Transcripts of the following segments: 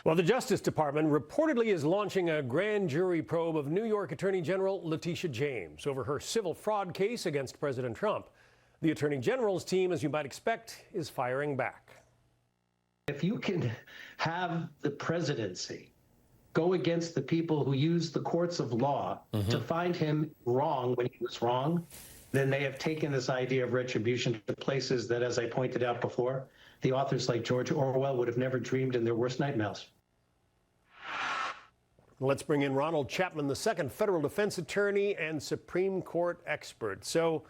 Well, the Justice Department reportedly is launching a grand jury probe of New York Attorney General Letitia James over her civil fraud case against President Trump. The Attorney General's team, as you might expect, is firing back. If you can have the presidency go against the people who use the courts of law to find him wrong when he was wrong, then they have taken this idea of retribution to places that, as I pointed out before, the authors like George Orwell would have never dreamed in their worst nightmares. Let's bring in Ronald Chapman, the second federal defense attorney and Supreme Court expert. So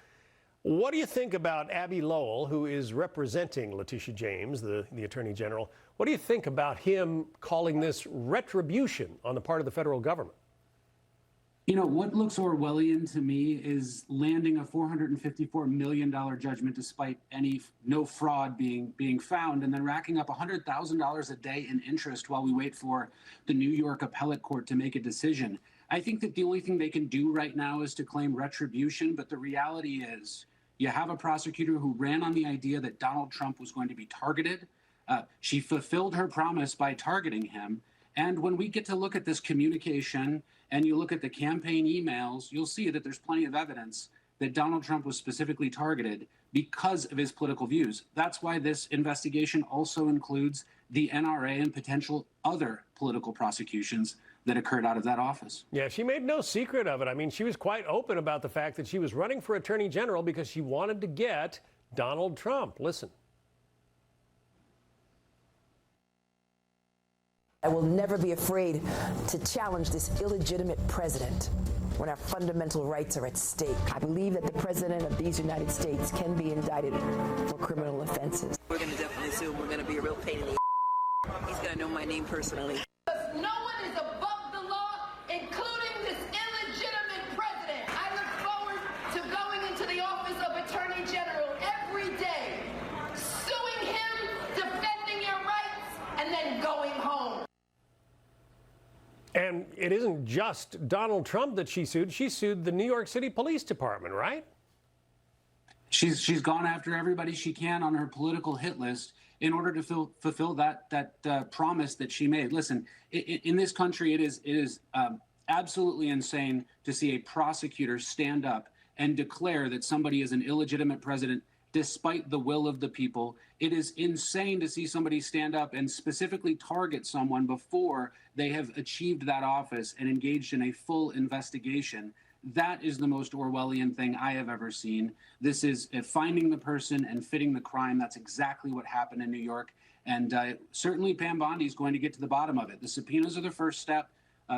what do you think about Abbe Lowell, who is representing Letitia James, the Attorney General? What do you think about him calling this retribution on the part of the federal government? You know, what looks Orwellian to me is landing a $454 million judgment despite no fraud being found, and then racking up $100,000 a day in interest while we wait for the New York appellate court to make a decision. I think that the only thing they can do right now is to claim retribution, but the reality is you have a prosecutor who ran on the idea that Donald Trump was going to be targeted. She fulfilled her promise by targeting him. And when we get to look at this communication and you look at the campaign emails, you'll see that there's plenty of evidence that Donald Trump was specifically targeted because of his political views. That's why this investigation also includes the NRA and potential other political prosecutions that occurred out of that office. Yeah, she made no secret of it. I mean, she was quite open about the fact that she was running for Attorney General because she wanted to get Donald Trump. Listen. I will never be afraid to challenge this illegitimate president when our fundamental rights are at stake. I believe that the president of these United States can be indicted for criminal offenses. We're going to definitely sue him. We're going to be a real pain in the He's going to know my name personally. No one is above the law, including this illegitimate president. I look forward to going into the office of Attorney General every day, suing him, defending your rights, and then going home. And it isn't just Donald Trump that she sued. She sued the New York City Police Department, right? She's gone after everybody she can on her political hit list in order to fulfill that promise that she made. Listen, in this country, it is absolutely insane to see a prosecutor stand up and declare that somebody is an illegitimate president despite the will of the people. It is insane to see somebody stand up and specifically target someone before they have achieved that office and engaged in a full investigation. That is the most Orwellian thing I have ever seen. This is finding the person and fitting the crime. That's exactly what happened in New York. And certainly Pam Bondi is going to get to the bottom of it. The subpoenas are the first step.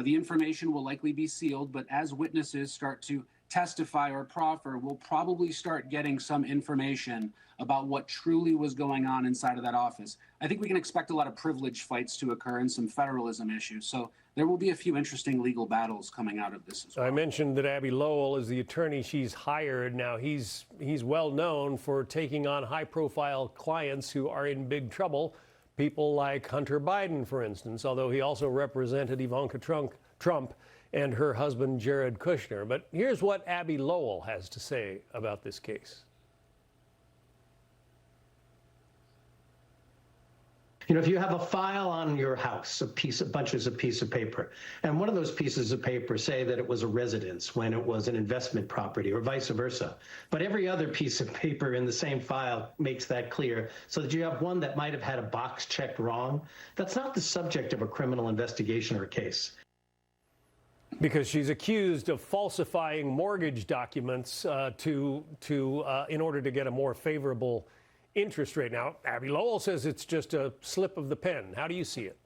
The information will likely be sealed, but as witnesses start to testify or proffer, we'll probably start getting some information about what truly was going on inside of that office. I think we can expect a lot of privilege fights to occur and some federalism issues. So there will be a few interesting legal battles coming out of this as well. I mentioned that Abbe Lowell is the attorney she's hired. Now, he's well known for taking on high-profile clients who are in big trouble, people like Hunter Biden, for instance, although he also represented Ivanka Trump and her husband, Jared Kushner. But here's what Abbe Lowell has to say about this case. You know, if you have a file on your house, bunches of pieces of paper, and one of those pieces of paper say that it was a residence when it was an investment property or vice versa, but every other piece of paper in the same file makes that clear, so that you have one that might have had a box checked wrong, that's not the subject of a criminal investigation or a case. Because she's accused of falsifying mortgage documents in order to get a more favorable interest rate. Now, Abbe Lowell says it's just a slip of the pen. How do you see it?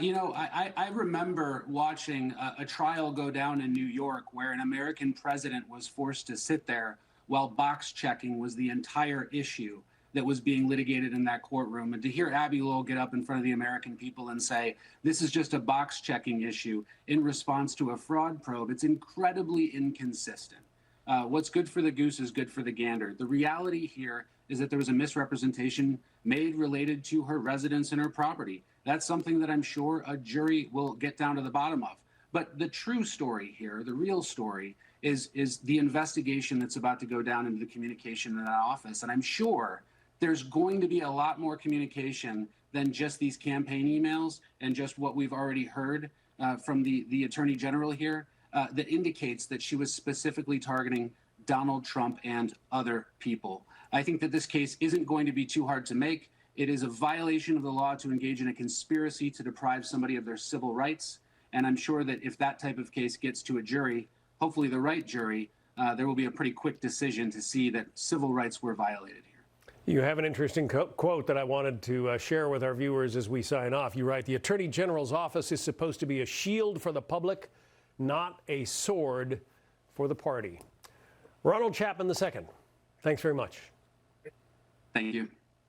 You know, I remember watching a trial go down in New York where an American president was forced to sit there while box checking was the entire issue that was being litigated in that courtroom. And to hear Abbe Lowell get up in front of the American people and say, this is just a box checking issue in response to a fraud probe, it's incredibly inconsistent. What's good for the goose is good for the gander. The reality here is that there was a misrepresentation made related to her residence and her property. That's something that I'm sure a jury will get down to the bottom of. But the true story here, the real story, is the investigation that's about to go down into the communication in that office. And I'm sure there's going to be a lot more communication than just these campaign emails and just what we've already heard from the Attorney General here that indicates that she was specifically targeting Donald Trump and other people. I think that this case isn't going to be too hard to make. It is a violation of the law to engage in a conspiracy to deprive somebody of their civil rights. And I'm sure that if that type of case gets to a jury, hopefully the right jury, there will be a pretty quick decision to see that civil rights were violated here. You have an interesting quote that I wanted to share with our viewers as we sign off. You write, "The Attorney General's office is supposed to be a shield for the public, not a sword for the party." Ronald Chapman II, thanks very much. Thank you.